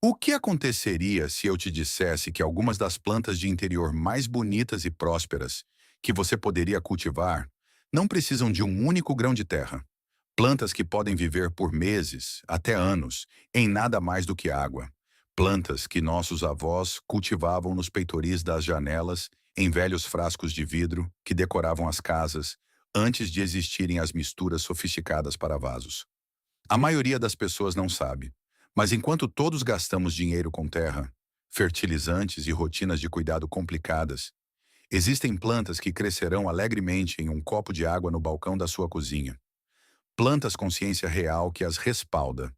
O que aconteceria se eu te dissesse que algumas das plantas de interior mais bonitas e prósperas que você poderia cultivar não precisam de um único grão de terra? Plantas que podem viver por meses, até anos, em nada mais do que água. Plantas que nossos avós cultivavam nos peitoris das janelas, em velhos frascos de vidro que decoravam as casas, antes de existirem as misturas sofisticadas para vasos. A maioria das pessoas não sabe, mas enquanto todos gastamos dinheiro com terra, fertilizantes e rotinas de cuidado complicadas, existem plantas que crescerão alegremente em um copo de água no balcão da sua cozinha. Plantas com ciência real que as respalda.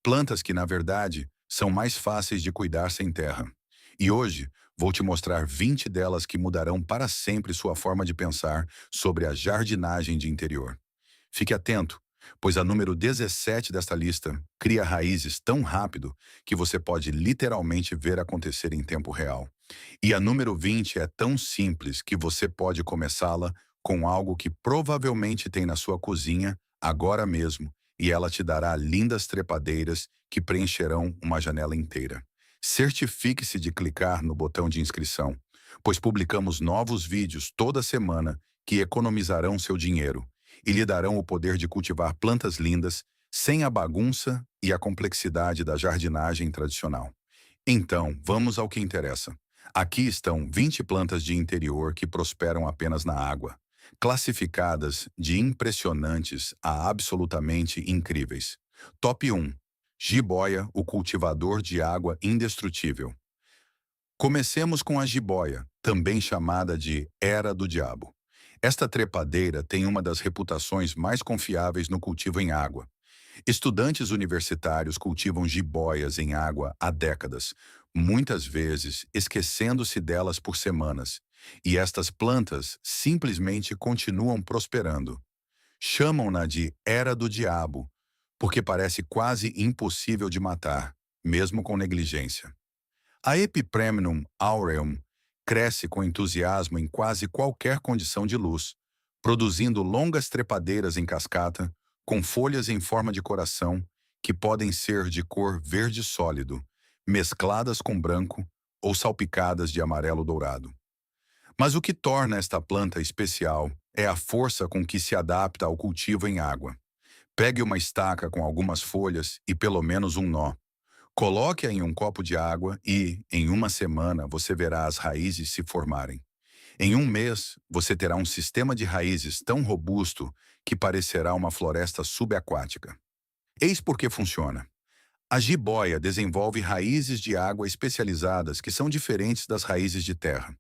Plantas que, na verdade, são mais fáceis de cuidar sem terra. E hoje, vou te mostrar 20 delas que mudarão para sempre sua forma de pensar sobre a jardinagem de interior. Fique atento, pois a número 17 desta lista cria raízes tão rápido que você pode literalmente ver acontecer em tempo real. E a número 20 é tão simples que você pode começá-la com algo que provavelmente tem na sua cozinha agora mesmo, e ela te dará lindas trepadeiras que preencherão uma janela inteira. Certifique-se de clicar no botão de inscrição, pois publicamos novos vídeos toda semana que economizarão seu dinheiro e lhe darão o poder de cultivar plantas lindas sem a bagunça e a complexidade da jardinagem tradicional. Então, vamos ao que interessa. Aqui estão 20 plantas de interior que prosperam apenas na água, classificadas de impressionantes a absolutamente incríveis. Top 1. Jiboia, o cultivador de água indestrutível. Comecemos com a jiboia, também chamada de Era do Diabo. Esta trepadeira tem uma das reputações mais confiáveis no cultivo em água. Estudantes universitários cultivam jiboias em água há décadas, muitas vezes esquecendo-se delas por semanas, e estas plantas simplesmente continuam prosperando. Chamam-na de Era do Diabo, porque parece quase impossível de matar, mesmo com negligência. A Epipremnum aureum cresce com entusiasmo em quase qualquer condição de luz, produzindo longas trepadeiras em cascata, com folhas em forma de coração, que podem ser de cor verde sólido, mescladas com branco ou salpicadas de amarelo dourado. Mas o que torna esta planta especial é a força com que se adapta ao cultivo em água. Pegue uma estaca com algumas folhas e pelo menos um nó. Coloque-a em um copo de água e, em uma semana, você verá as raízes se formarem. Em um mês, você terá um sistema de raízes tão robusto que parecerá uma floresta subaquática. Eis por que funciona. A jiboia desenvolve raízes de água especializadas que são diferentes das raízes de terra.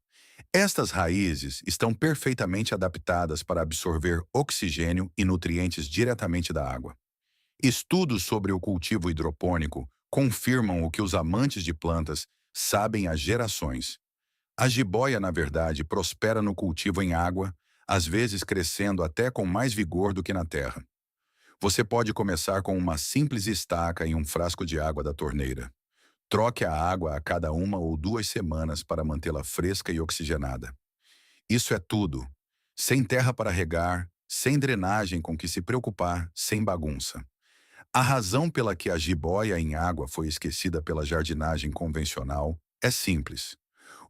Estas raízes estão perfeitamente adaptadas para absorver oxigênio e nutrientes diretamente da água. Estudos sobre o cultivo hidropônico confirmam o que os amantes de plantas sabem há gerações. A jiboia, na verdade, prospera no cultivo em água, às vezes crescendo até com mais vigor do que na terra. Você pode começar com uma simples estaca em um frasco de água da torneira. Troque a água a cada 1 ou 2 semanas para mantê-la fresca e oxigenada. Isso é tudo. Sem terra para regar, sem drenagem com que se preocupar, sem bagunça. A razão pela que a jiboia em água foi esquecida pela jardinagem convencional é simples.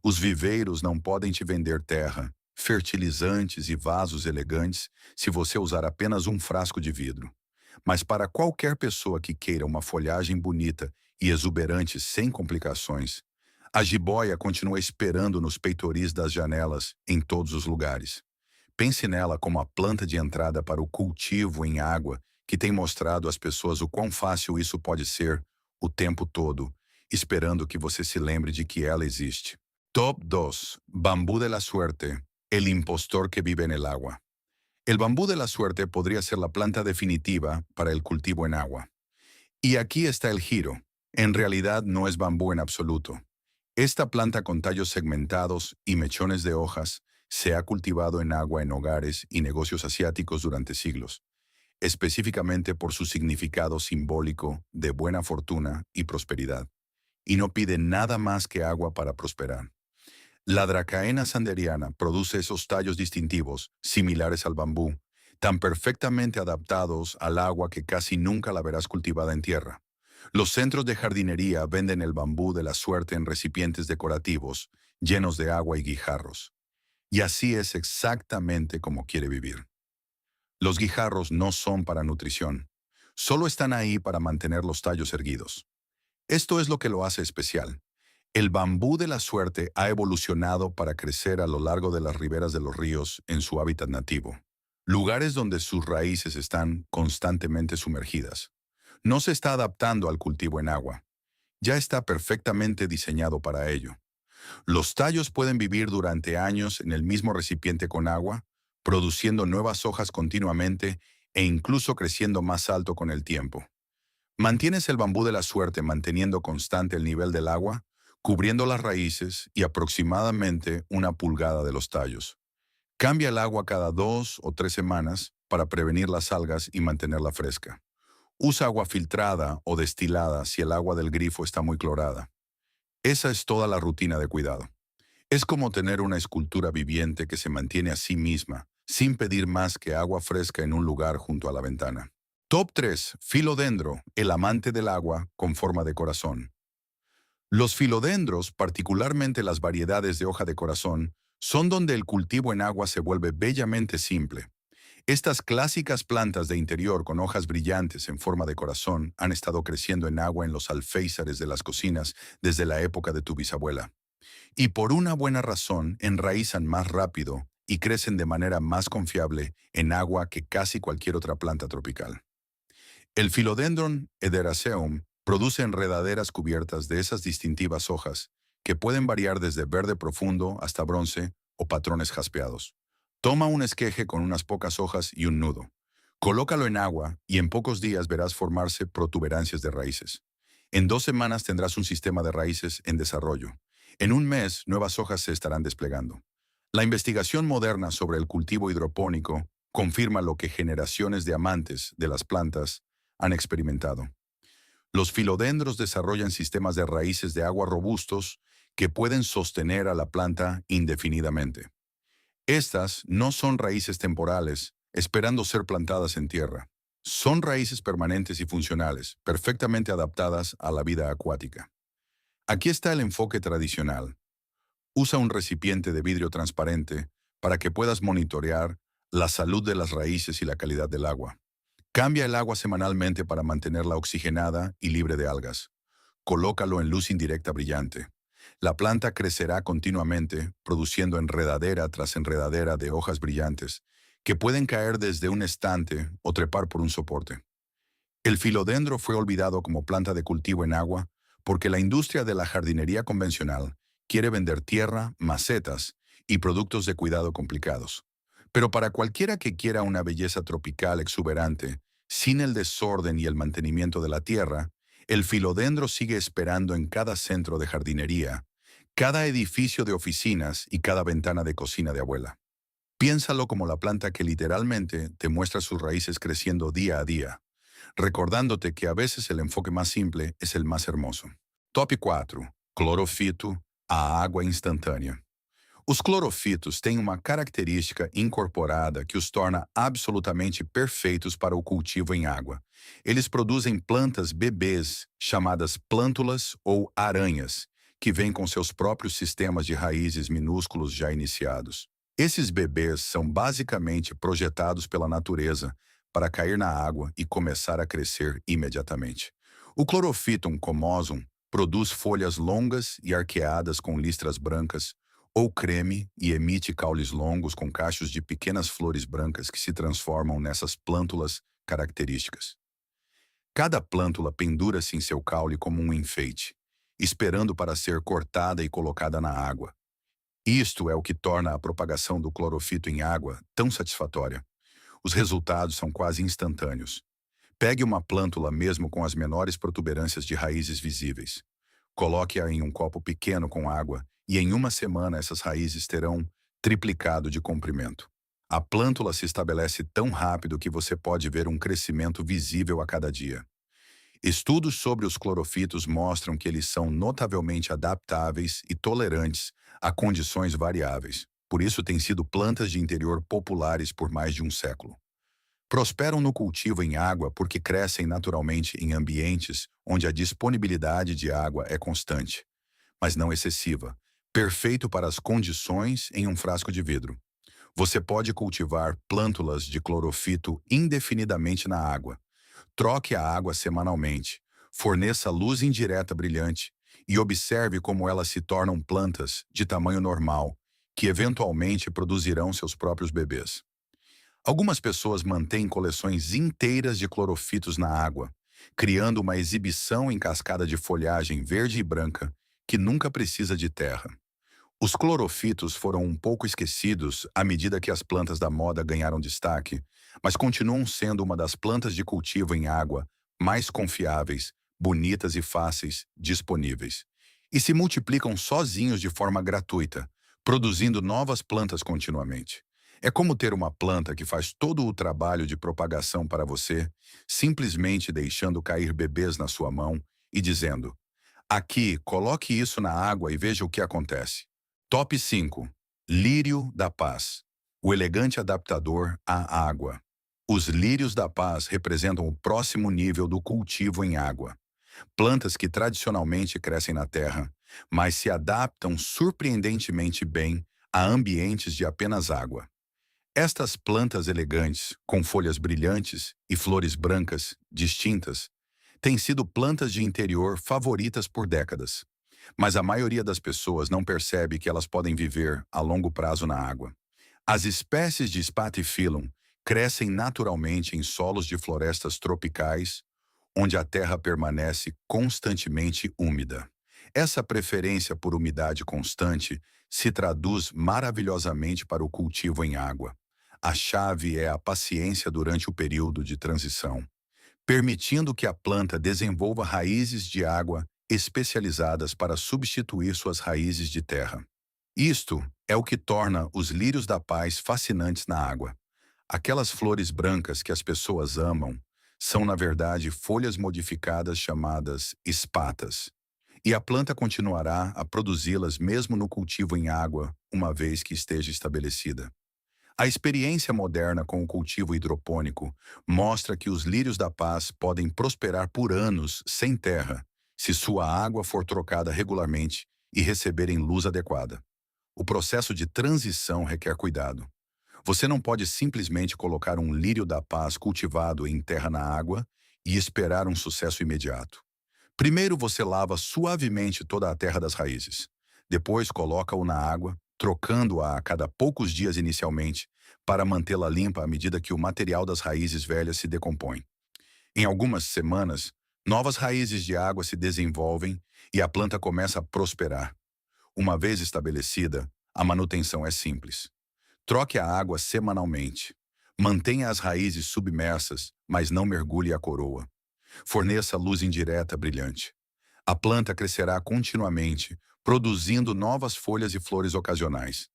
Os viveiros não podem te vender terra, fertilizantes e vasos elegantes se você usar apenas um frasco de vidro. Mas para qualquer pessoa que queira uma folhagem bonita e exuberante sem complicações, a jiboia continua esperando nos peitoris das janelas em todos os lugares. Pense nela como a planta de entrada para o cultivo em água que tem mostrado às pessoas o quão fácil isso pode ser o tempo todo, esperando que você se lembre de que ela existe. Top 2. Bambú de la suerte, el impostor que vive en el agua. El bambú de la suerte podría ser la planta definitiva para el cultivo en agua. Y aquí está el giro. En realidad no es bambú en absoluto. Esta planta con tallos segmentados y mechones de hojas se ha cultivado en agua en hogares y negocios asiáticos durante siglos, específicamente por su significado simbólico de buena fortuna y prosperidad, y no pide nada más que agua para prosperar. La Dracaena sanderiana produce esos tallos distintivos, similares al bambú, tan perfectamente adaptados al agua que casi nunca la verás cultivada en tierra. Los centros de jardinería venden el bambú de la suerte en recipientes decorativos, llenos de agua y guijarros. Y así es exactamente como quiere vivir. Los guijarros no son para nutrición, solo están ahí para mantener los tallos erguidos. Esto es lo que lo hace especial. El bambú de la suerte ha evolucionado para crecer a lo largo de las riberas de los ríos en su hábitat nativo, lugares donde sus raíces están constantemente sumergidas. No se está adaptando al cultivo en agua, ya está perfectamente diseñado para ello. Los tallos pueden vivir durante años en el mismo recipiente con agua, produciendo nuevas hojas continuamente e incluso creciendo más alto con el tiempo. Mantienes el bambú de la suerte manteniendo constante el nivel del agua, cubriendo las raíces y aproximadamente 1 pulgada de los tallos. Cambia el agua cada 2 o 3 semanas para prevenir las algas y mantenerla fresca. Usa agua filtrada o destilada si el agua del grifo está muy clorada. Esa es toda la rutina de cuidado. Es como tener una escultura viviente que se mantiene a sí misma, sin pedir más que agua fresca en un lugar junto a la ventana. Top 3. Filodendro, el amante del agua con forma de corazón. Los filodendros, particularmente las variedades de hoja de corazón, son donde el cultivo en agua se vuelve bellamente simple. Estas clásicas plantas de interior con hojas brillantes en forma de corazón han estado creciendo en agua en los alféizares de las cocinas desde la época de tu bisabuela. Y por una buena razón enraizan más rápido y crecen de manera más confiable en agua que casi cualquier otra planta tropical. El Philodendron ederaceum produce enredaderas cubiertas de esas distintivas hojas, que pueden variar desde verde profundo hasta bronce o patrones jaspeados. Toma un esqueje con unas pocas hojas y un nudo. Colócalo en agua y en pocos días verás formarse protuberancias de raíces. En 2 semanas tendrás un sistema de raíces en desarrollo. En un mes, nuevas hojas se estarán desplegando. La investigación moderna sobre el cultivo hidropónico confirma lo que generaciones de amantes de las plantas han experimentado. Los filodendros desarrollan sistemas de raíces de agua robustos que pueden sostener a la planta indefinidamente. Estas no son raíces temporales, esperando ser plantadas en tierra. Son raíces permanentes y funcionales, perfectamente adaptadas a la vida acuática. Aquí está el enfoque tradicional. Usa un recipiente de vidrio transparente para que puedas monitorear la salud de las raíces y la calidad del agua. Cambia el agua semanalmente para mantenerla oxigenada y libre de algas. Colócalo en luz indirecta brillante. La planta crecerá continuamente, produciendo enredadera tras enredadera de hojas brillantes, que pueden caer desde un estante o trepar por un soporte. El filodendro fue olvidado como planta de cultivo en agua porque la industria de la jardinería convencional quiere vender tierra, macetas y productos de cuidado complicados. Pero para cualquiera que quiera una belleza tropical exuberante, sin el desorden y el mantenimiento de la tierra, el filodendro sigue esperando en cada centro de jardinería, cada edificio de oficinas y cada ventana de cocina de abuela. Piénsalo como la planta que literalmente te muestra sus raíces creciendo día a día, recordándote que a veces el enfoque más simple es el más hermoso. Top 4. Clorofito, a água instantânea. Os clorofitos têm uma característica incorporada que os torna absolutamente perfeitos para o cultivo em água. Eles produzem plantas bebês, chamadas plântulas ou aranhas, que vêm com seus próprios sistemas de raízes minúsculos já iniciados. Esses bebês são basicamente projetados pela natureza para cair na água e começar a crescer imediatamente. O Chlorophyton comosum produz folhas longas e arqueadas com listras brancas, ou creme e emite caules longos com cachos de pequenas flores brancas que se transformam nessas plântulas características. Cada plântula pendura-se em seu caule como um enfeite, esperando para ser cortada e colocada na água. Isto é o que torna a propagação do clorofito em água tão satisfatória. Os resultados são quase instantâneos. Pegue uma plântula mesmo com as menores protuberâncias de raízes visíveis. Coloque-a em um copo pequeno com água e em 1 semana essas raízes terão triplicado de comprimento. A plântula se estabelece tão rápido que você pode ver um crescimento visível a cada dia. Estudos sobre os clorofitos mostram que eles são notavelmente adaptáveis e tolerantes a condições variáveis. Por isso têm sido plantas de interior populares por mais de um século. Prosperam no cultivo em água porque crescem naturalmente em ambientes onde a disponibilidade de água é constante, mas não excessiva, perfeito para as condições em um frasco de vidro. Você pode cultivar plântulas de clorofito indefinidamente na água. Troque a água semanalmente, forneça luz indireta brilhante e observe como elas se tornam plantas de tamanho normal, que eventualmente produzirão seus próprios bebês. Algumas pessoas mantêm coleções inteiras de clorofitos na água, criando uma exibição em cascada de folhagem verde e branca que nunca precisa de terra. Os clorofitos foram um pouco esquecidos à medida que as plantas da moda ganharam destaque, mas continuam sendo uma das plantas de cultivo em água mais confiáveis, bonitas e fáceis disponíveis. E se multiplicam sozinhos de forma gratuita, produzindo novas plantas continuamente. É como ter uma planta que faz todo o trabalho de propagação para você, simplesmente deixando cair bebês na sua mão e dizendo: aqui, coloque isso na água e veja o que acontece. Top 5. Lírio da Paz. O elegante adaptador à água. Os lírios da paz representam o próximo nível do cultivo em água. Plantas que tradicionalmente crescem na terra, mas se adaptam surpreendentemente bem a ambientes de apenas água. Estas plantas elegantes, com folhas brilhantes e flores brancas, distintas, têm sido plantas de interior favoritas por décadas. Mas a maioria das pessoas não percebe que elas podem viver a longo prazo na água. As espécies de Spathiphyllum crescem naturalmente em solos de florestas tropicais, onde a terra permanece constantemente úmida. Essa preferência por umidade constante se traduz maravilhosamente para o cultivo em água. A chave é a paciência durante o período de transição, permitindo que a planta desenvolva raízes de água especializadas para substituir suas raízes de terra. Isto é o que torna os lírios da paz fascinantes na água. Aquelas flores brancas que as pessoas amam são, na verdade, folhas modificadas chamadas espatas. E a planta continuará a produzi-las mesmo no cultivo em água, uma vez que esteja estabelecida. A experiência moderna com o cultivo hidropônico mostra que os lírios da paz podem prosperar por anos sem terra, se sua água for trocada regularmente e receberem luz adequada. O processo de transição requer cuidado. Você não pode simplesmente colocar um lírio da paz cultivado em terra na água e esperar um sucesso imediato. Primeiro você lava suavemente toda a terra das raízes. Depois coloca-o na água, trocando-a a cada poucos dias inicialmente, para mantê-la limpa à medida que o material das raízes velhas se decompõe. Em algumas semanas, novas raízes de água se desenvolvem e a planta começa a prosperar. Uma vez estabelecida, a manutenção é simples. Troque a água semanalmente. Mantenha as raízes submersas, mas não mergulhe a coroa. Forneça luz indireta brilhante. A planta crescerá continuamente, produzindo novas folhas e flores ocasionais.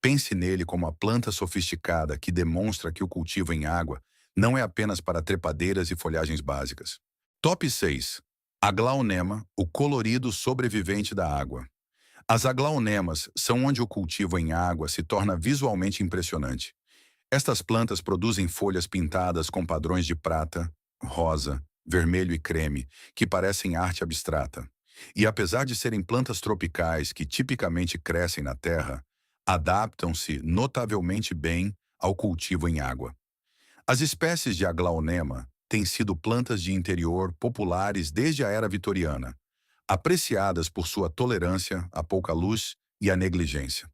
Pense nele como a planta sofisticada que demonstra que o cultivo em água não é apenas para trepadeiras e folhagens básicas. Top 6. Aglaonema, o colorido sobrevivente da água. As aglaonemas são onde o cultivo em água se torna visualmente impressionante. Estas plantas produzem folhas pintadas com padrões de prata, rosa, vermelho e creme, que parecem arte abstrata. E apesar de serem plantas tropicais que tipicamente crescem na terra, adaptam-se notavelmente bem ao cultivo em água. As espécies de aglaonema têm sido plantas de interior populares desde a era vitoriana, apreciadas por sua tolerância à pouca luz e à negligência.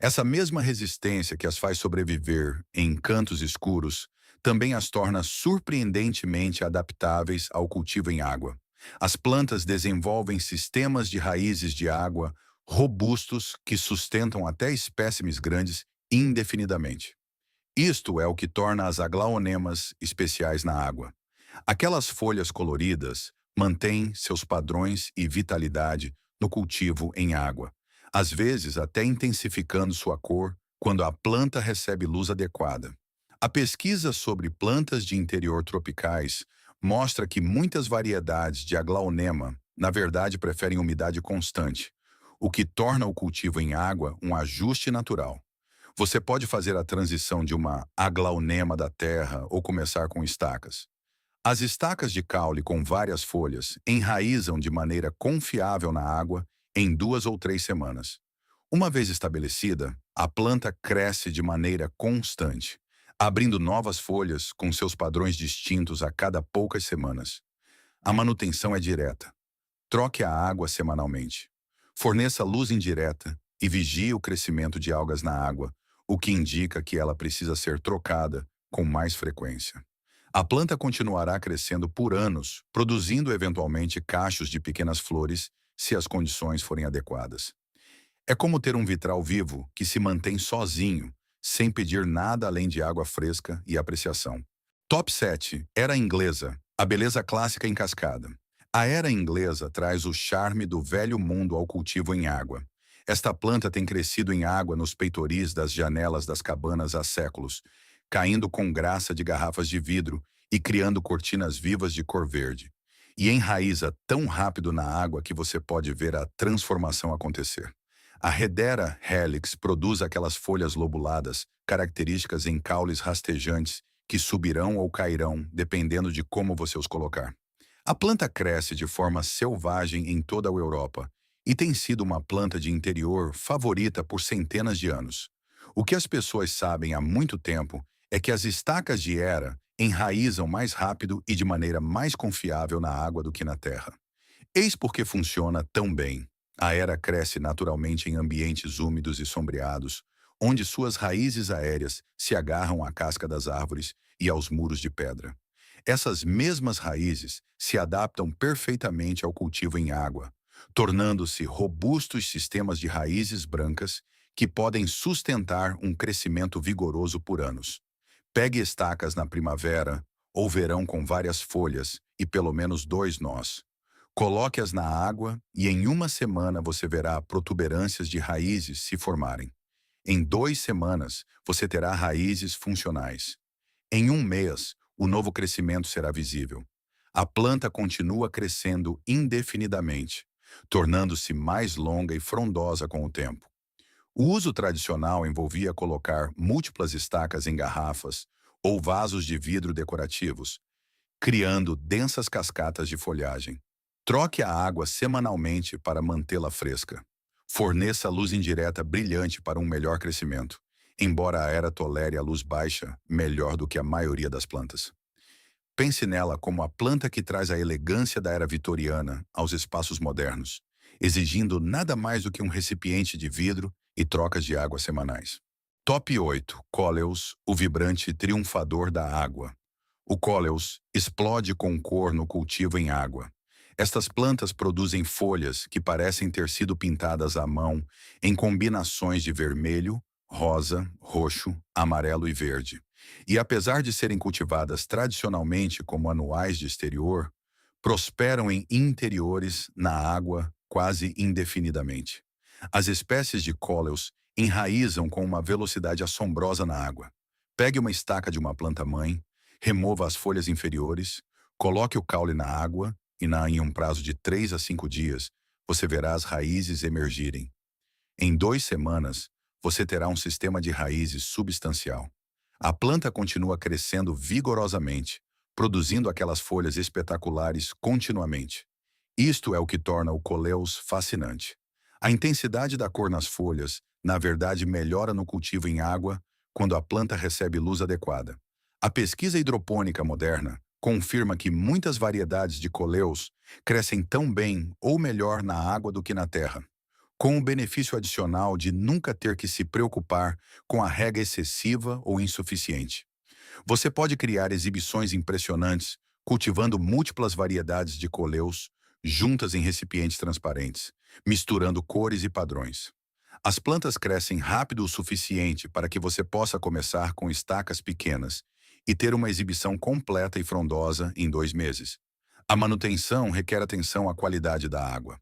Essa mesma resistência que as faz sobreviver em cantos escuros também as torna surpreendentemente adaptáveis ao cultivo em água. As plantas desenvolvem sistemas de raízes de água robustos que sustentam até espécimes grandes indefinidamente. Isto é o que torna as aglaonemas especiais na água. Aquelas folhas coloridas mantêm seus padrões e vitalidade no cultivo em água, às vezes até intensificando sua cor quando a planta recebe luz adequada. A pesquisa sobre plantas de interior tropicais mostra que muitas variedades de aglaonema, na verdade, preferem umidade constante, o que torna o cultivo em água um ajuste natural. Você pode fazer a transição de uma aglaonema da terra ou começar com estacas. As estacas de caule com várias folhas enraizam de maneira confiável na água em 2 ou 3 semanas. Uma vez estabelecida, a planta cresce de maneira constante, abrindo novas folhas com seus padrões distintos a cada poucas semanas. A manutenção é direta. Troque a água semanalmente. Forneça luz indireta e vigie o crescimento de algas na água, o que indica que ela precisa ser trocada com mais frequência. A planta continuará crescendo por anos, produzindo eventualmente cachos de pequenas flores, se as condições forem adequadas. É como ter um vitral vivo que se mantém sozinho, sem pedir nada além de água fresca e apreciação. Top 7. Era inglesa. A beleza clássica em cascada. A era inglesa traz o charme do velho mundo ao cultivo em água. Esta planta tem crescido em água nos peitoris das janelas das cabanas há séculos, caindo com graça de garrafas de vidro e criando cortinas vivas de cor verde. E enraiza tão rápido na água que você pode ver a transformação acontecer. A Hedera helix produz aquelas folhas lobuladas, características em caules rastejantes, que subirão ou cairão, dependendo de como você os colocar. A planta cresce de forma selvagem em toda a Europa e tem sido uma planta de interior favorita por centenas de anos. O que as pessoas sabem há muito tempo é que as estacas de Hera enraizam mais rápido e de maneira mais confiável na água do que na terra. Eis por que funciona tão bem. A Hera cresce naturalmente em ambientes úmidos e sombreados, onde suas raízes aéreas se agarram à casca das árvores e aos muros de pedra. Essas mesmas raízes se adaptam perfeitamente ao cultivo em água, tornando-se robustos sistemas de raízes brancas que podem sustentar um crescimento vigoroso por anos. Pegue estacas na primavera ou verão com várias folhas e pelo menos 2 nós. Coloque-as na água e em uma semana você verá protuberâncias de raízes se formarem. Em 2 semanas, você terá raízes funcionais. Em um mês, o novo crescimento será visível. A planta continua crescendo indefinidamente, tornando-se mais longa e frondosa com o tempo. O uso tradicional envolvia colocar múltiplas estacas em garrafas ou vasos de vidro decorativos, criando densas cascatas de folhagem. Troque a água semanalmente para mantê-la fresca. Forneça luz indireta brilhante para um melhor crescimento, embora a Hera tolere a luz baixa melhor do que a maioria das plantas. Pense nela como a planta que traz a elegância da era vitoriana aos espaços modernos, exigindo nada mais do que um recipiente de vidro e trocas de água semanais. Top 8. Coleus, o vibrante triunfador da água. O Coleus explode com cor no cultivo em água. Estas plantas produzem folhas que parecem ter sido pintadas à mão em combinações de vermelho, rosa, roxo, amarelo e verde. E apesar de serem cultivadas tradicionalmente como anuais de exterior, prosperam em interiores na água quase indefinidamente. As espécies de Coleus enraizam com uma velocidade assombrosa na água. Pegue uma estaca de uma planta-mãe, remova as folhas inferiores, coloque o caule na água e em um prazo de 3 a 5 dias, você verá as raízes emergirem. Em 2 semanas, você terá um sistema de raízes substancial. A planta continua crescendo vigorosamente, produzindo aquelas folhas espetaculares continuamente. Isto é o que torna o Coleus fascinante. A intensidade da cor nas folhas, na verdade, melhora no cultivo em água quando a planta recebe luz adequada. A pesquisa hidropônica moderna confirma que muitas variedades de Coleus crescem tão bem ou melhor na água do que na terra, com o benefício adicional de nunca ter que se preocupar com a rega excessiva ou insuficiente. Você pode criar exibições impressionantes cultivando múltiplas variedades de Coleus juntas em recipientes transparentes, misturando cores e padrões. As plantas crescem rápido o suficiente para que você possa começar com estacas pequenas e ter uma exibição completa e frondosa em 2 meses. A manutenção requer atenção à qualidade da água.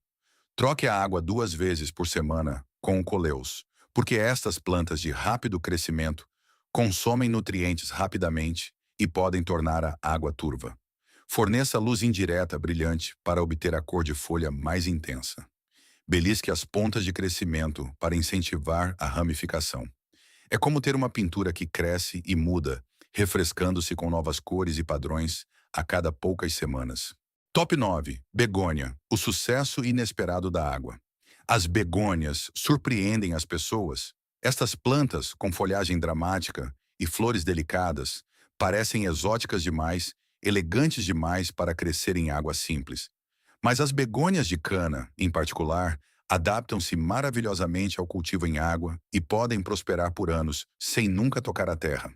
Troque a água 2 vezes por semana com o Coleus, porque estas plantas de rápido crescimento consomem nutrientes rapidamente e podem tornar a água turva. Forneça luz indireta brilhante para obter a cor de folha mais intensa. Belisque as pontas de crescimento para incentivar a ramificação. É como ter uma pintura que cresce e muda, refrescando-se com novas cores e padrões a cada poucas semanas. Top 9. Begônia, o sucesso inesperado da água. As begônias surpreendem as pessoas. Estas plantas, com folhagem dramática e flores delicadas, parecem exóticas demais, elegantes demais para crescer em água simples. Mas as begônias de cana, em particular, adaptam-se maravilhosamente ao cultivo em água e podem prosperar por anos, sem nunca tocar a terra.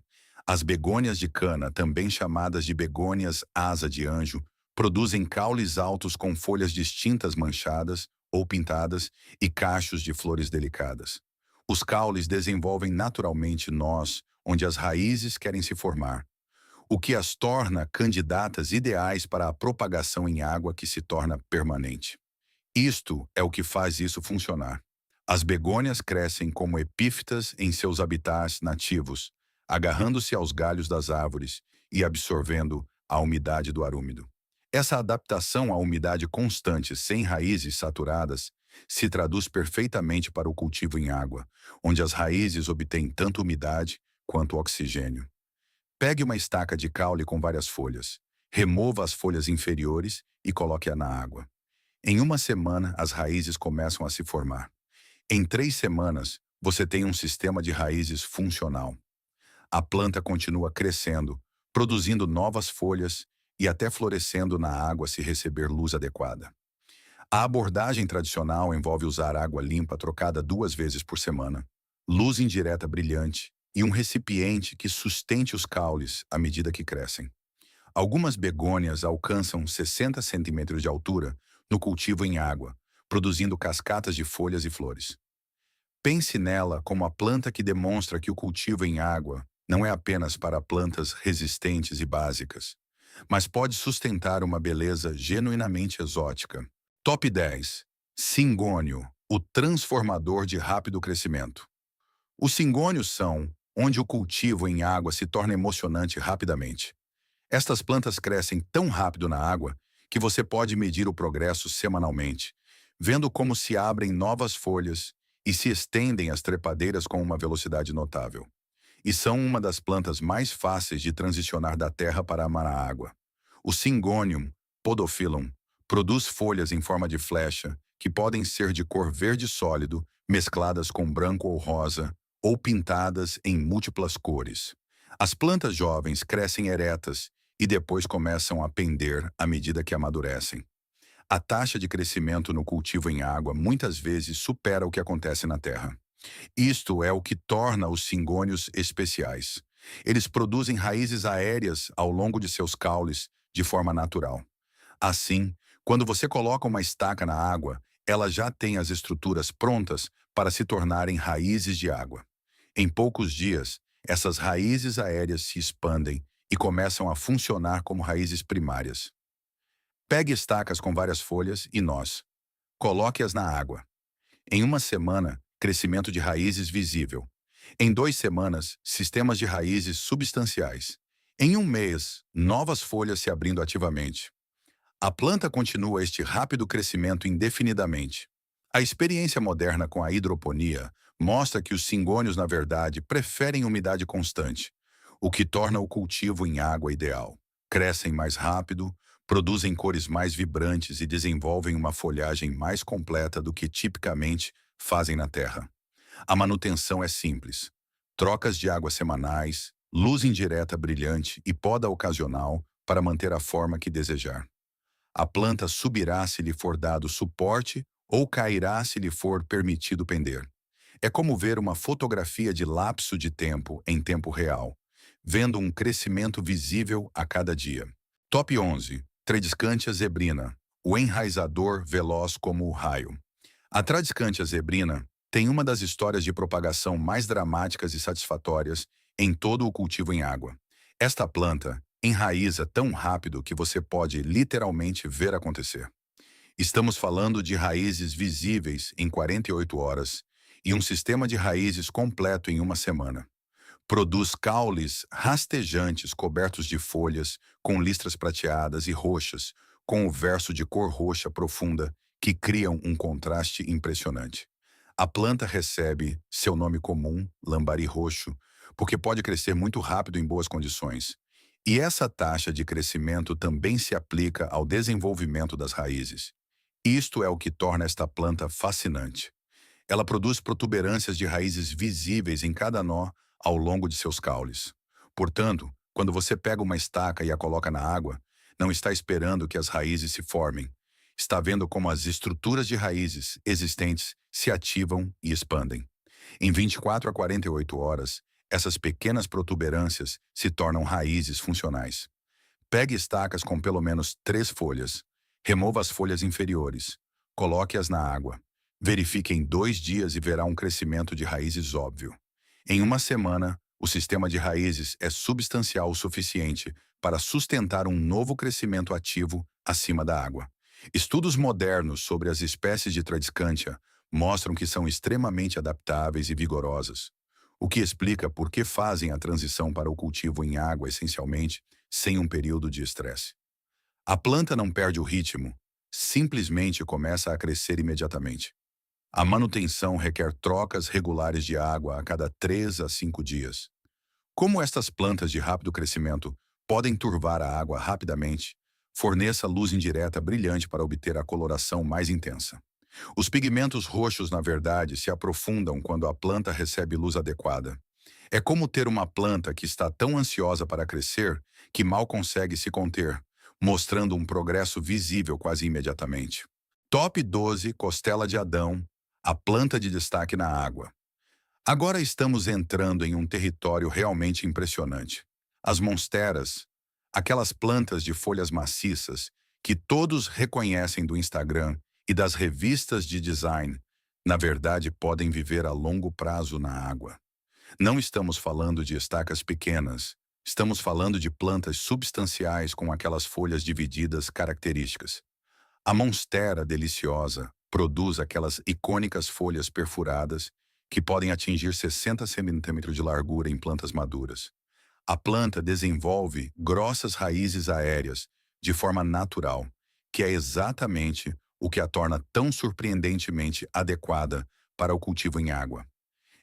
As begônias de cana, também chamadas de begônias asa de anjo, produzem caules altos com folhas distintas manchadas ou pintadas e cachos de flores delicadas. Os caules desenvolvem naturalmente nós, onde as raízes querem se formar, o que as torna candidatas ideais para a propagação em água que se torna permanente. Isto é o que faz isso funcionar. As begônias crescem como epífitas em seus habitats nativos, agarrando-se aos galhos das árvores e absorvendo a umidade do ar úmido. Essa adaptação à umidade constante sem raízes saturadas se traduz perfeitamente para o cultivo em água, onde as raízes obtêm tanto umidade quanto oxigênio. Pegue uma estaca de caule com várias folhas, remova as folhas inferiores e coloque-a na água. Em uma semana, as raízes começam a se formar. Em 3 semanas, você tem um sistema de raízes funcional. A planta continua crescendo, produzindo novas folhas e até florescendo na água se receber luz adequada. A abordagem tradicional envolve usar água limpa trocada 2 vezes por semana, luz indireta brilhante e um recipiente que sustente os caules à medida que crescem. Algumas begônias alcançam 60 centímetros de altura no cultivo em água, produzindo cascatas de folhas e flores. Pense nela como a planta que demonstra que o cultivo em água não é apenas para plantas resistentes e básicas, mas pode sustentar uma beleza genuinamente exótica. Top 10. Cingônio, o transformador de rápido crescimento. Os cingônios são onde o cultivo em água se torna emocionante rapidamente. Estas plantas crescem tão rápido na água que você pode medir o progresso semanalmente, vendo como se abrem novas folhas e se estendem as trepadeiras com uma velocidade notável. E são uma das plantas mais fáceis de transicionar da terra para a água. O Cingonium podophyllum produz folhas em forma de flecha que podem ser de cor verde sólido, mescladas com branco ou rosa, ou pintadas em múltiplas cores. As plantas jovens crescem eretas e depois começam a pender à medida que amadurecem. A taxa de crescimento no cultivo em água muitas vezes supera o que acontece na terra. Isto é o que torna os cingônios especiais. Eles produzem raízes aéreas ao longo de seus caules de forma natural. Assim, quando você coloca uma estaca na água, ela já tem as estruturas prontas para se tornarem raízes de água. Em poucos dias, essas raízes aéreas se expandem e começam a funcionar como raízes primárias. Pegue estacas com várias folhas e nós. Coloque-as na água. Em uma semana, crescimento de raízes visível. Em 2 semanas, sistemas de raízes substanciais. Em 1 mês, novas folhas se abrindo ativamente. A planta continua este rápido crescimento indefinidamente. A experiência moderna com a hidroponia mostra que os cingônios, na verdade, preferem umidade constante, o que torna o cultivo em água ideal. Crescem mais rápido, produzem cores mais vibrantes e desenvolvem uma folhagem mais completa do que tipicamente fazem na terra. A manutenção é simples. Trocas de água semanais, luz indireta brilhante e poda ocasional para manter a forma que desejar. A planta subirá se lhe for dado suporte ou cairá se lhe for permitido pender. É como ver uma fotografia de lapso de tempo em tempo real, vendo um crescimento visível a cada dia. Top 11. Tradescantia zebrina, o enraizador veloz como o raio. A Tradescantia zebrina tem uma das histórias de propagação mais dramáticas e satisfatórias em todo o cultivo em água. Esta planta enraiza tão rápido que você pode literalmente ver acontecer. Estamos falando de raízes visíveis em 48 horas e um sistema de raízes completo em uma semana. Produz caules rastejantes cobertos de folhas com listras prateadas e roxas, com o verso de cor roxa profunda que criam um contraste impressionante. A planta recebe seu nome comum, lambari roxo, porque pode crescer muito rápido em boas condições. E essa taxa de crescimento também se aplica ao desenvolvimento das raízes. Isto é o que torna esta planta fascinante. Ela produz protuberâncias de raízes visíveis em cada nó ao longo de seus caules. Portanto, quando você pega uma estaca e a coloca na água, não está esperando que as raízes se formem. Está vendo como as estruturas de raízes existentes se ativam e expandem. Em 24 a 48 horas, essas pequenas protuberâncias se tornam raízes funcionais. Pegue estacas com pelo menos 3 folhas. Remova as folhas inferiores. Coloque-as na água. Verifique em 2 dias e verá um crescimento de raízes óbvio. Em uma semana, o sistema de raízes é substancial o suficiente para sustentar um novo crescimento ativo acima da água. Estudos modernos sobre as espécies de Tradescantia mostram que são extremamente adaptáveis e vigorosas, o que explica por que fazem a transição para o cultivo em água essencialmente sem um período de estresse. A planta não perde o ritmo, simplesmente começa a crescer imediatamente. A manutenção requer trocas regulares de água a cada 3 a 5 dias. Como estas plantas de rápido crescimento podem turvar a água rapidamente, forneça luz indireta brilhante para obter a coloração mais intensa. Os pigmentos roxos, na verdade, se aprofundam quando a planta recebe luz adequada. É como ter uma planta que está tão ansiosa para crescer que mal consegue se conter, mostrando um progresso visível quase imediatamente. Top 12, Costela de Adão, a planta de destaque na água. Agora estamos entrando em um território realmente impressionante. As monsteras, aquelas plantas de folhas maciças que todos reconhecem do Instagram e das revistas de design, na verdade podem viver a longo prazo na água. Não estamos falando de estacas pequenas, estamos falando de plantas substanciais com aquelas folhas divididas características. A monstera deliciosa produz aquelas icônicas folhas perfuradas que podem atingir 60 centímetros de largura em plantas maduras. A planta desenvolve grossas raízes aéreas de forma natural, que é exatamente o que a torna tão surpreendentemente adequada para o cultivo em água.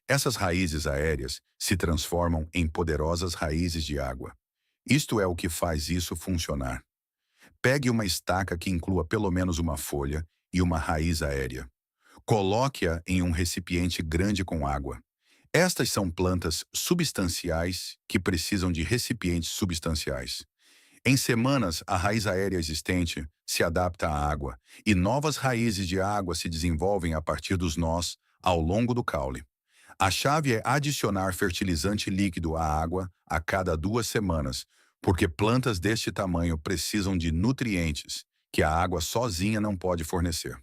Essas raízes aéreas se transformam em poderosas raízes de água. Isto é o que faz isso funcionar. Pegue uma estaca que inclua pelo menos uma folha e uma raiz aérea. Coloque-a em um recipiente grande com água. Estas são plantas substanciais que precisam de recipientes substanciais. Em semanas, a raiz aérea existente se adapta à água e novas raízes de água se desenvolvem a partir dos nós ao longo do caule. A chave é adicionar fertilizante líquido à água a cada 2 semanas, porque plantas deste tamanho precisam de nutrientes que a água sozinha não pode fornecer.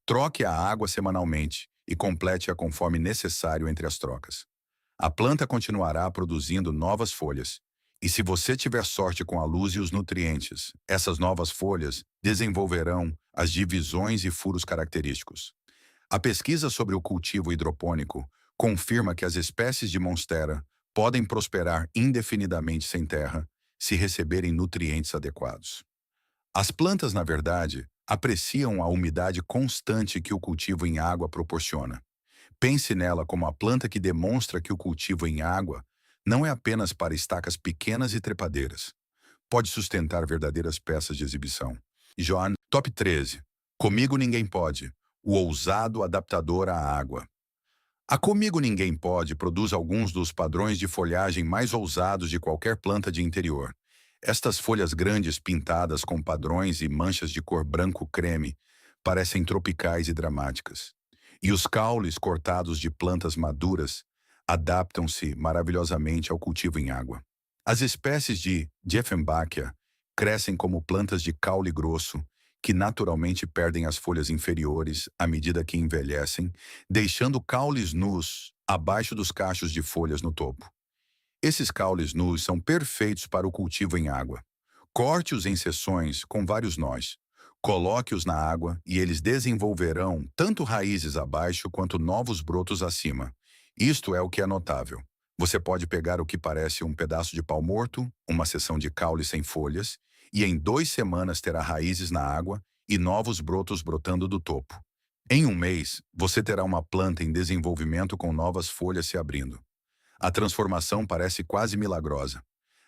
Troque a água semanalmente e complete-a conforme necessário entre as trocas. A planta continuará produzindo novas folhas. E se você tiver sorte com a luz e os nutrientes, essas novas folhas desenvolverão as divisões e furos característicos. A pesquisa sobre o cultivo hidropônico confirma que as espécies de monstera podem prosperar indefinidamente sem terra se receberem nutrientes adequados. As plantas, na verdade, apreciam a umidade constante que o cultivo em água proporciona. Pense nela como a planta que demonstra que o cultivo em água não é apenas para estacas pequenas e trepadeiras. Pode sustentar verdadeiras peças de exibição. Joan, top 13. Comigo Ninguém Pode. O ousado adaptador à água. A Comigo Ninguém Pode produz alguns dos padrões de folhagem mais ousados de qualquer planta de interior. Estas folhas grandes pintadas com padrões e manchas de cor branco-creme parecem tropicais e dramáticas. E os caules cortados de plantas maduras adaptam-se maravilhosamente ao cultivo em água. As espécies de Dieffenbachia crescem como plantas de caule grosso, que naturalmente perdem as folhas inferiores à medida que envelhecem, deixando caules nus abaixo dos cachos de folhas no topo. Esses caules nus são perfeitos para o cultivo em água. Corte-os em seções com vários nós. Coloque-os na água e eles desenvolverão tanto raízes abaixo quanto novos brotos acima. Isto é o que é notável. Você pode pegar o que parece um pedaço de pau morto, uma seção de caule sem folhas, e em 2 semanas terá raízes na água e novos brotos brotando do topo. Em um mês, você terá uma planta em desenvolvimento com novas folhas se abrindo. A transformação parece quase milagrosa.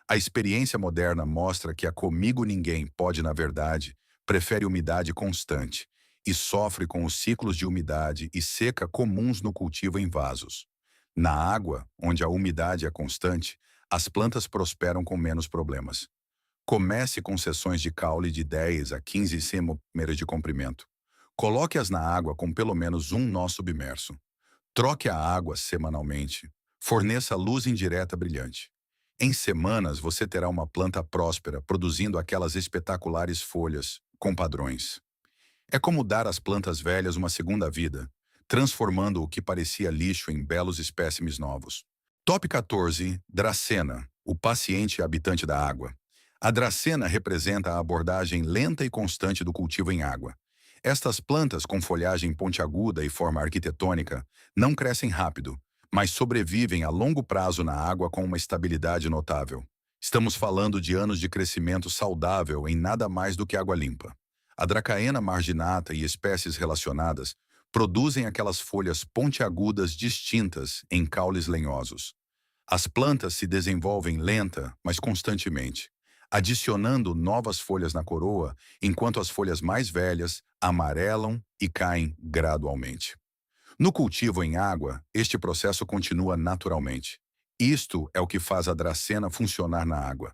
A experiência moderna mostra que a Comigo Ninguém pode, na verdade, prefere umidade constante e sofre com os ciclos de umidade e seca comuns no cultivo em vasos. Na água, onde a umidade é constante, as plantas prosperam com menos problemas. Comece com seções de caule de 10 a 15 centímetros de comprimento. Coloque-as na água com pelo menos um nó submerso. Troque a água semanalmente. Forneça luz indireta brilhante. Em semanas, você terá uma planta próspera, produzindo aquelas espetaculares folhas, com padrões. É como dar às plantas velhas uma segunda vida, transformando o que parecia lixo em belos espécimes novos. Top 14. Dracena, o paciente habitante da água. A dracena representa a abordagem lenta e constante do cultivo em água. Estas plantas, com folhagem pontiaguda e forma arquitetônica, não crescem rápido, mas sobrevivem a longo prazo na água com uma estabilidade notável. Estamos falando de anos de crescimento saudável em nada mais do que água limpa. A Dracaena marginata e espécies relacionadas produzem aquelas folhas pontiagudas distintas em caules lenhosos. As plantas se desenvolvem lenta, mas constantemente, adicionando novas folhas na coroa, enquanto as folhas mais velhas amarelam e caem gradualmente. No cultivo em água, este processo continua naturalmente. Isto é o que faz a dracena funcionar na água.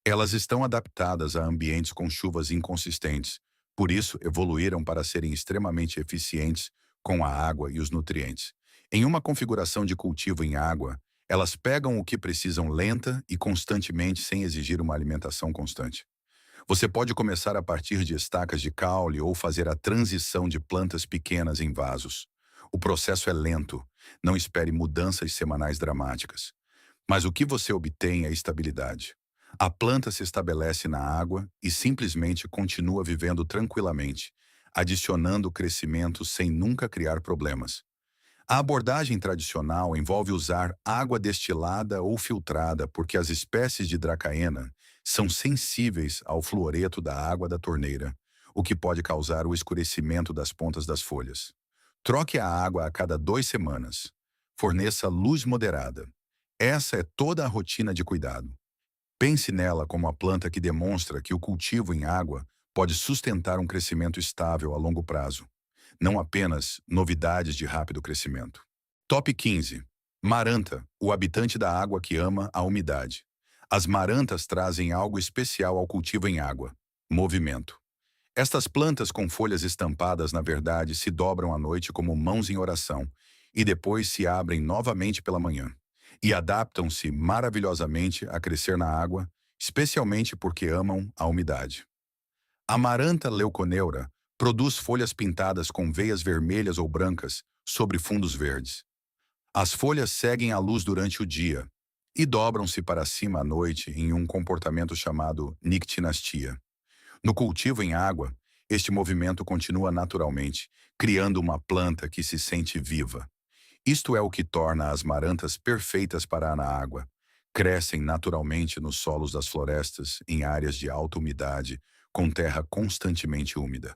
Elas estão adaptadas a ambientes com chuvas inconsistentes, por isso evoluíram para serem extremamente eficientes com a água e os nutrientes. Em uma configuração de cultivo em água, elas pegam o que precisam lenta e constantemente sem exigir uma alimentação constante. Você pode começar a partir de estacas de caule ou fazer a transição de plantas pequenas em vasos. O processo é lento, não espere mudanças semanais dramáticas. Mas o que você obtém é estabilidade. A planta se estabelece na água e simplesmente continua vivendo tranquilamente, adicionando crescimento sem nunca criar problemas. A abordagem tradicional envolve usar água destilada ou filtrada porque as espécies de Dracaena são sensíveis ao fluoreto da água da torneira, o que pode causar o escurecimento das pontas das folhas. Troque a água a cada 2 semanas. Forneça luz moderada. Essa é toda a rotina de cuidado. Pense nela como a planta que demonstra que o cultivo em água pode sustentar um crescimento estável a longo prazo, não apenas novidades de rápido crescimento. Top 15. Maranta, o habitante da água que ama a umidade. As marantas trazem algo especial ao cultivo em água: movimento. Estas plantas com folhas estampadas, na verdade, se dobram à noite como mãos em oração e depois se abrem novamente pela manhã. E adaptam-se maravilhosamente a crescer na água, especialmente porque amam a umidade. A Maranta leuconeura produz folhas pintadas com veias vermelhas ou brancas sobre fundos verdes. As folhas seguem a luz durante o dia e dobram-se para cima à noite em um comportamento chamado nictinastia. No cultivo em água, este movimento continua naturalmente, criando uma planta que se sente viva. Isto é o que torna as marantas perfeitas para a água. Crescem naturalmente nos solos das florestas, em áreas de alta umidade, com terra constantemente úmida.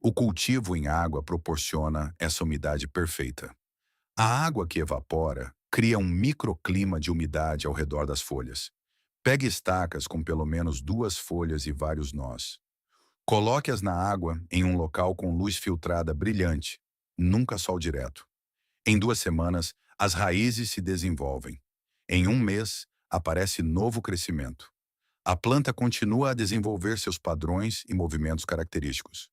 O cultivo em água proporciona essa umidade perfeita. A água que evapora cria um microclima de umidade ao redor das folhas. Pegue estacas com pelo menos 2 folhas e vários nós. Coloque-as na água em um local com luz filtrada brilhante, nunca sol direto. Em 2 semanas, as raízes se desenvolvem. Em um mês, aparece novo crescimento. A planta continua a desenvolver seus padrões e movimentos característicos.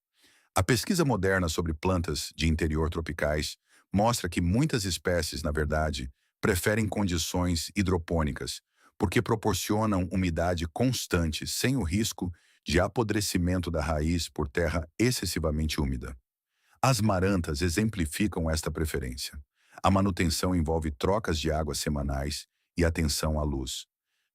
A pesquisa moderna sobre plantas de interior tropicais mostra que muitas espécies, na verdade, preferem condições hidropônicas, porque proporcionam umidade constante sem o risco de apodrecimento da raiz por terra excessivamente úmida. As marantas exemplificam esta preferência. A manutenção envolve trocas de água semanais e atenção à luz.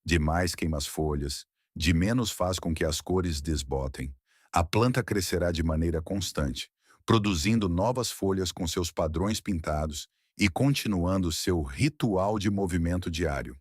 De mais queima as folhas, de menos faz com que as cores desbotem. A planta crescerá de maneira constante, produzindo novas folhas com seus padrões pintados e continuando seu ritual de movimento diário.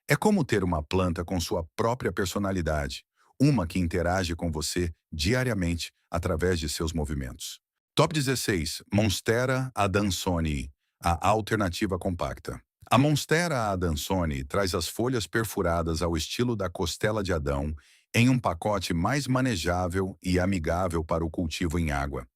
É como ter uma planta com sua própria personalidade, uma que interage com você diariamente através de seus movimentos. Top 16. Monstera adansonii, a alternativa compacta. A Monstera adansoni traz as folhas perfuradas ao estilo da costela de Adão em um pacote mais manejável e amigável para o cultivo em água.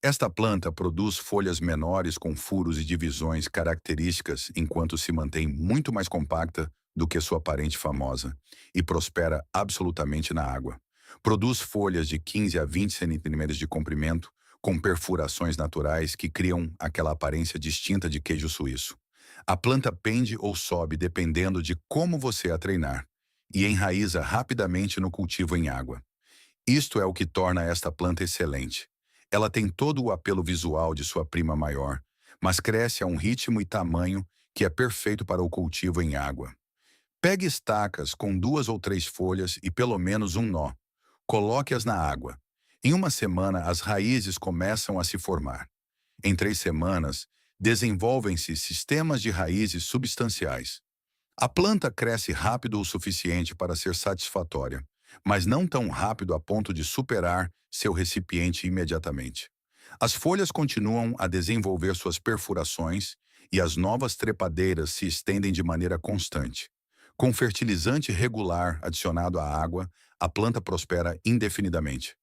Esta planta produz folhas menores com furos e divisões características enquanto se mantém muito mais compacta do que sua parente famosa e prospera absolutamente na água. Produz folhas de 15 a 20 centímetros de comprimento com perfurações naturais que criam aquela aparência distinta de queijo suíço. A planta pende ou sobe dependendo de como você a treinar e enraiza rapidamente no cultivo em água. Isto é o que torna esta planta excelente. Ela tem todo o apelo visual de sua prima maior, mas cresce a um ritmo e tamanho que é perfeito para o cultivo em água. Pegue estacas com 2 ou 3 folhas e pelo menos um nó. Coloque-as na água. Em uma semana, as raízes começam a se formar. Em 3 semanas, desenvolvem-se sistemas de raízes substanciais. A planta cresce rápido o suficiente para ser satisfatória, mas não tão rápido a ponto de superar seu recipiente imediatamente. As folhas continuam a desenvolver suas perfurações e as novas trepadeiras se estendem de maneira constante. Com fertilizante regular adicionado à água, a planta prospera indefinidamente.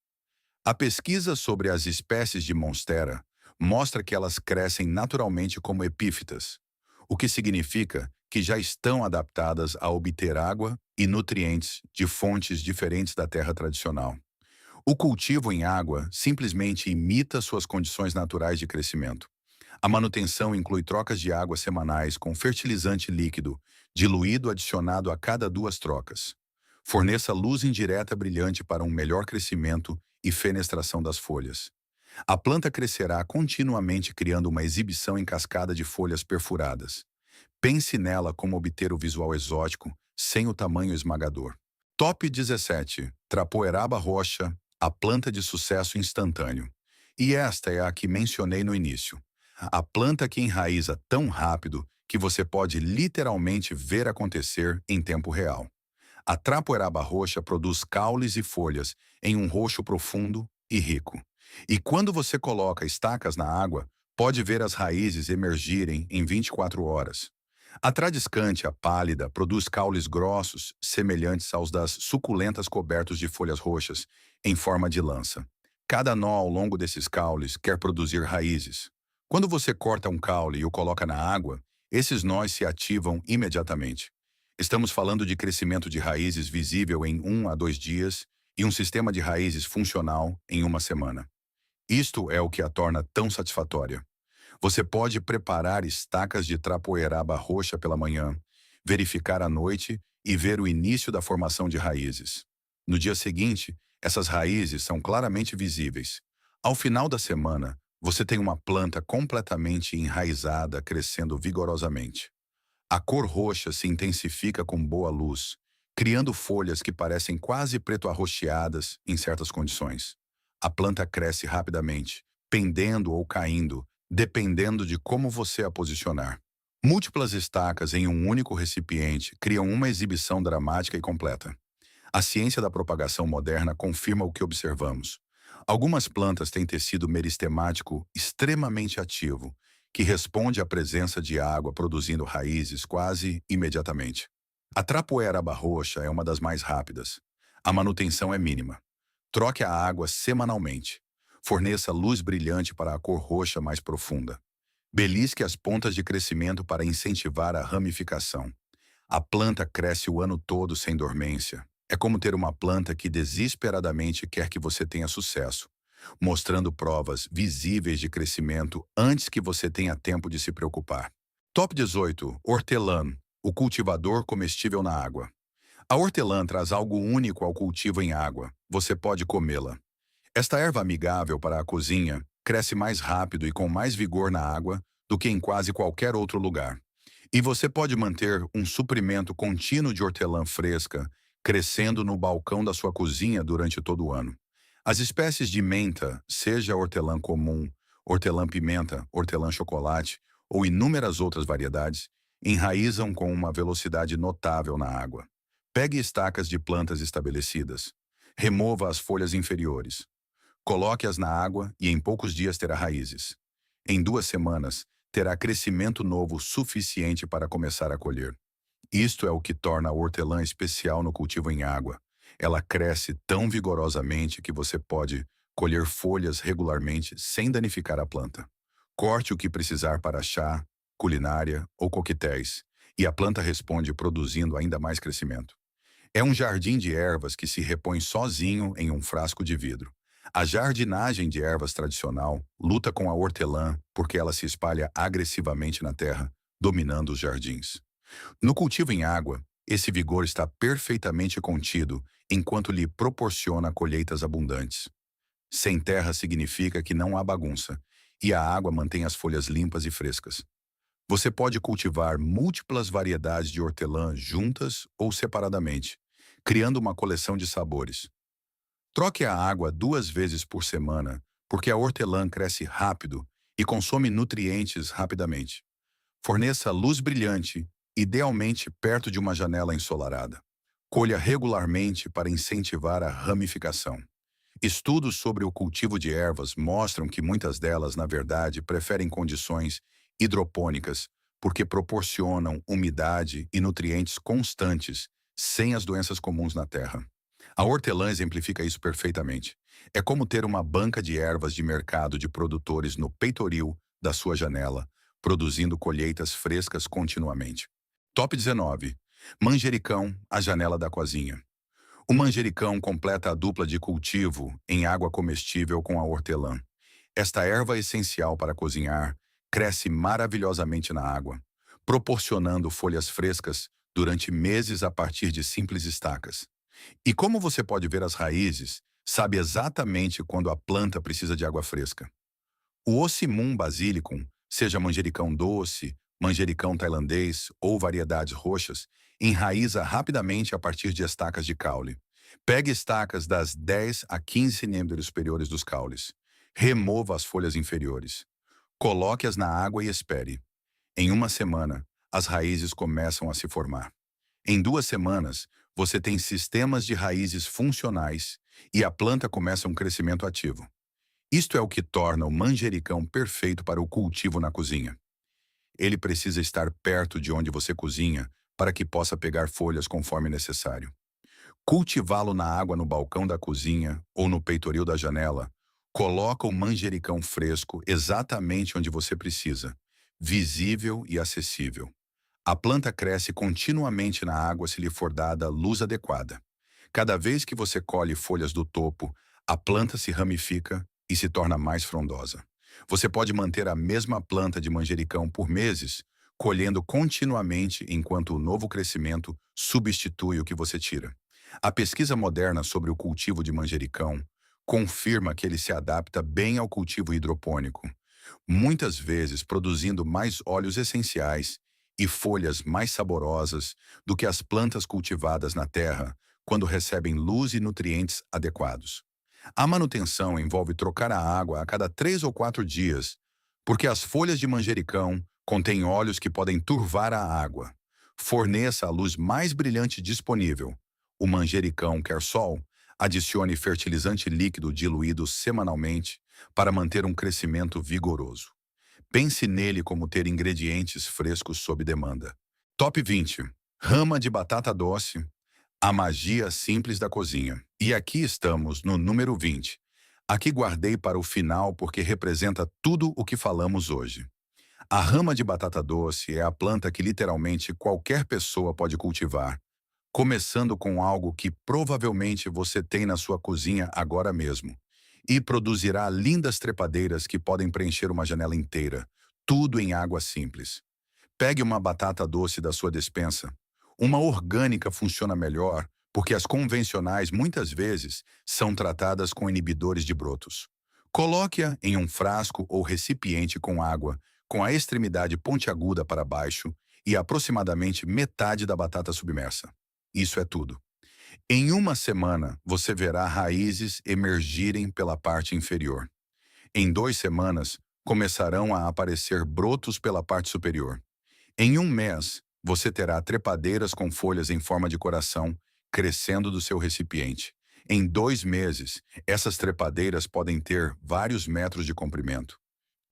A pesquisa sobre as espécies de Monstera mostra que elas crescem naturalmente como epífitas, o que significa que já estão adaptadas a obter água e nutrientes de fontes diferentes da terra tradicional. O cultivo em água simplesmente imita suas condições naturais de crescimento. A manutenção inclui trocas de água semanais com fertilizante líquido, diluído adicionado a cada 2 trocas. Forneça luz indireta brilhante para um melhor crescimento e fenestração das folhas. A planta crescerá continuamente criando uma exibição em cascada de folhas perfuradas. Pense nela como obter o visual exótico, sem o tamanho esmagador. Top 17. Trapoeraba roxa, a planta de sucesso instantâneo. E esta é a que mencionei no início. A planta que enraiza tão rápido que você pode literalmente ver acontecer em tempo real. A trapoeraba roxa produz caules e folhas em um roxo profundo e rico. E quando você coloca estacas na água, pode ver as raízes emergirem em 24 horas. A tradescantia pálida produz caules grossos, semelhantes aos das suculentas cobertos de folhas roxas, em forma de lança. Cada nó ao longo desses caules quer produzir raízes. Quando você corta um caule e o coloca na água, esses nós se ativam imediatamente. Estamos falando de crescimento de raízes visível em 1 a 2 dias e um sistema de raízes funcional em uma semana. Isto é o que a torna tão satisfatória. Você pode preparar estacas de trapoeraba roxa pela manhã, verificar à noite e ver o início da formação de raízes. No dia seguinte, essas raízes são claramente visíveis. Ao final da semana, você tem uma planta completamente enraizada crescendo vigorosamente. A cor roxa se intensifica com boa luz, criando folhas que parecem quase preto-arroxeadas em certas condições. A planta cresce rapidamente, pendendo ou caindo, dependendo de como você a posicionar. Múltiplas estacas em um único recipiente criam uma exibição dramática e completa. A ciência da propagação moderna confirma o que observamos. Algumas plantas têm tecido meristemático extremamente ativo, que responde à presença de água produzindo raízes quase imediatamente. A trapoeraba roxa é uma das mais rápidas. A manutenção é mínima. Troque a água semanalmente. Forneça luz brilhante para a cor roxa mais profunda. Belisque as pontas de crescimento para incentivar a ramificação. A planta cresce o ano todo sem dormência. É como ter uma planta que desesperadamente quer que você tenha sucesso, mostrando provas visíveis de crescimento antes que você tenha tempo de se preocupar. Top 18. Hortelã, o cultivador comestível na água. A hortelã traz algo único ao cultivo em água. Você pode comê-la. Esta erva amigável para a cozinha cresce mais rápido e com mais vigor na água do que em quase qualquer outro lugar. E você pode manter um suprimento contínuo de hortelã fresca crescendo no balcão da sua cozinha durante todo o ano. As espécies de menta, seja hortelã comum, hortelã-pimenta, hortelã-chocolate ou inúmeras outras variedades, enraizam com uma velocidade notável na água. Pegue estacas de plantas estabelecidas. Remova as folhas inferiores. Coloque-as na água e em poucos dias terá raízes. Em 2 semanas, terá crescimento novo suficiente para começar a colher. Isto é o que torna a hortelã especial no cultivo em água. Ela cresce tão vigorosamente que você pode colher folhas regularmente sem danificar a planta. Corte o que precisar para chá, culinária ou coquetéis, e a planta responde produzindo ainda mais crescimento. É um jardim de ervas que se repõe sozinho em um frasco de vidro. A jardinagem de ervas tradicional luta com a hortelã porque ela se espalha agressivamente na terra, dominando os jardins. No cultivo em água, esse vigor está perfeitamente contido enquanto lhe proporciona colheitas abundantes. Sem terra significa que não há bagunça, e a água mantém as folhas limpas e frescas. Você pode cultivar múltiplas variedades de hortelã juntas ou separadamente, criando uma coleção de sabores. Troque a água 2 vezes por semana, porque a hortelã cresce rápido e consome nutrientes rapidamente. Forneça luz brilhante, idealmente perto de uma janela ensolarada. Colha regularmente para incentivar a ramificação. Estudos sobre o cultivo de ervas mostram que muitas delas, na verdade, preferem condições hidropônicas porque proporcionam umidade e nutrientes constantes, sem as doenças comuns na terra. A hortelã exemplifica isso perfeitamente. É como ter uma banca de ervas de mercado de produtores no peitoril da sua janela, produzindo colheitas frescas continuamente. Top 19. Manjericão, a janela da cozinha. O manjericão completa a dupla de cultivo em água comestível com a hortelã. Esta erva essencial para cozinhar cresce maravilhosamente na água, proporcionando folhas frescas durante meses a partir de simples estacas. E como você pode ver as raízes, sabe exatamente quando a planta precisa de água fresca. O Ocimum basilicum, seja manjericão doce, manjericão tailandês ou variedades roxas, enraiza rapidamente a partir de estacas de caule. Pegue estacas das 10 a 15 centímetros superiores dos caules. Remova as folhas inferiores. Coloque-as na água e espere. Em uma semana, as raízes começam a se formar. Em 2 semanas, você tem sistemas de raízes funcionais e a planta começa um crescimento ativo. Isto é o que torna o manjericão perfeito para o cultivo na cozinha. Ele precisa estar perto de onde você cozinha para que possa pegar folhas conforme necessário. Cultivá-lo na água no balcão da cozinha ou no peitoril da janela coloca o manjericão fresco exatamente onde você precisa, visível e acessível. A planta cresce continuamente na água se lhe for dada luz adequada. Cada vez que você colhe folhas do topo, a planta se ramifica e se torna mais frondosa. Você pode manter a mesma planta de manjericão por meses, colhendo continuamente enquanto o novo crescimento substitui o que você tira. A pesquisa moderna sobre o cultivo de manjericão confirma que ele se adapta bem ao cultivo hidropônico, muitas vezes produzindo mais óleos essenciais e folhas mais saborosas do que as plantas cultivadas na terra quando recebem luz e nutrientes adequados. A manutenção envolve trocar a água a cada 3 ou 4 dias, porque as folhas de manjericão contêm óleos que podem turvar a água. Forneça a luz mais brilhante disponível. O manjericão quer sol, adicione fertilizante líquido diluído semanalmente para manter um crescimento vigoroso. Pense nele como ter ingredientes frescos sob demanda. Top 20. Rama de batata doce. A magia simples da cozinha. E aqui estamos no número 20. Aqui guardei para o final porque representa tudo o que falamos hoje. A rama de batata doce é a planta que literalmente qualquer pessoa pode cultivar, começando com algo que provavelmente você tem na sua cozinha agora mesmo, e produzirá lindas trepadeiras que podem preencher uma janela inteira, tudo em água simples. Pegue uma batata doce da sua despensa. Uma orgânica funciona melhor porque as convencionais muitas vezes são tratadas com inibidores de brotos. Coloque-a em um frasco ou recipiente com água, com a extremidade pontiaguda para baixo e aproximadamente metade da batata submersa. Isso é tudo. Em uma semana, você verá raízes emergirem pela parte inferior. Em 2 semanas, começarão a aparecer brotos pela parte superior. Em um mês, você terá trepadeiras com folhas em forma de coração crescendo do seu recipiente. Em 2 meses, essas trepadeiras podem ter vários metros de comprimento.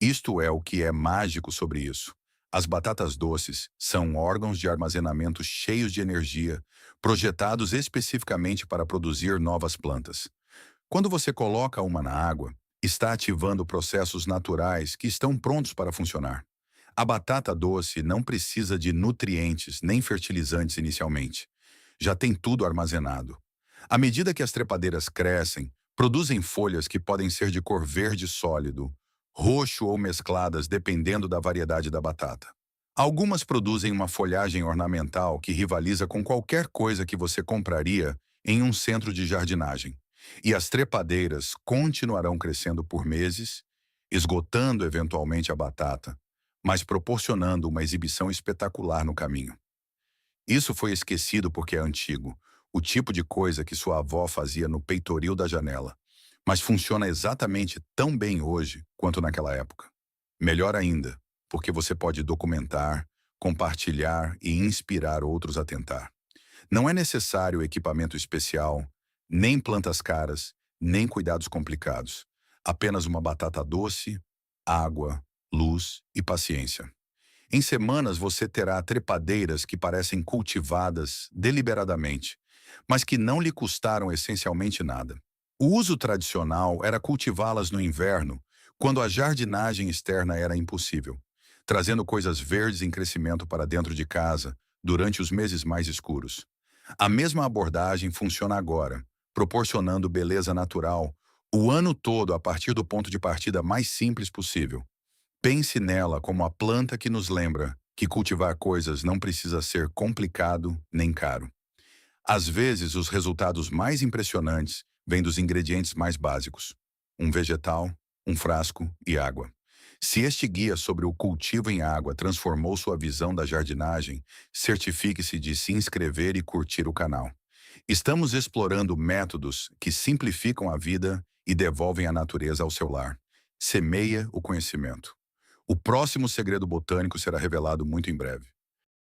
Isto é o que é mágico sobre isso. As batatas doces são órgãos de armazenamento cheios de energia, projetados especificamente para produzir novas plantas. Quando você coloca uma na água, está ativando processos naturais que estão prontos para funcionar. A batata doce não precisa de nutrientes nem fertilizantes inicialmente. Já tem tudo armazenado. À medida que as trepadeiras crescem, produzem folhas que podem ser de cor verde sólido, roxo ou mescladas dependendo da variedade da batata. Algumas produzem uma folhagem ornamental que rivaliza com qualquer coisa que você compraria em um centro de jardinagem. E as trepadeiras continuarão crescendo por meses, esgotando eventualmente a batata, mas proporcionando uma exibição espetacular no caminho. Isso foi esquecido porque é antigo, o tipo de coisa que sua avó fazia no peitoril da janela, mas funciona exatamente tão bem hoje quanto naquela época. Melhor ainda, porque você pode documentar, compartilhar e inspirar outros a tentar. Não é necessário equipamento especial, nem plantas caras, nem cuidados complicados. Apenas uma batata doce, água, luz e paciência. Em semanas você terá trepadeiras que parecem cultivadas deliberadamente, mas que não lhe custaram essencialmente nada. O uso tradicional era cultivá-las no inverno, quando a jardinagem externa era impossível, trazendo coisas verdes em crescimento para dentro de casa durante os meses mais escuros. A mesma abordagem funciona agora, proporcionando beleza natural o ano todo a partir do ponto de partida mais simples possível. Pense nela como a planta que nos lembra que cultivar coisas não precisa ser complicado nem caro. Às vezes, os resultados mais impressionantes vêm dos ingredientes mais básicos: um vegetal, um frasco e água. Se este guia sobre o cultivo em água transformou sua visão da jardinagem, certifique-se de se inscrever e curtir o canal. Estamos explorando métodos que simplificam a vida e devolvem a natureza ao seu lar. Semeia o conhecimento. O próximo segredo botânico será revelado muito em breve.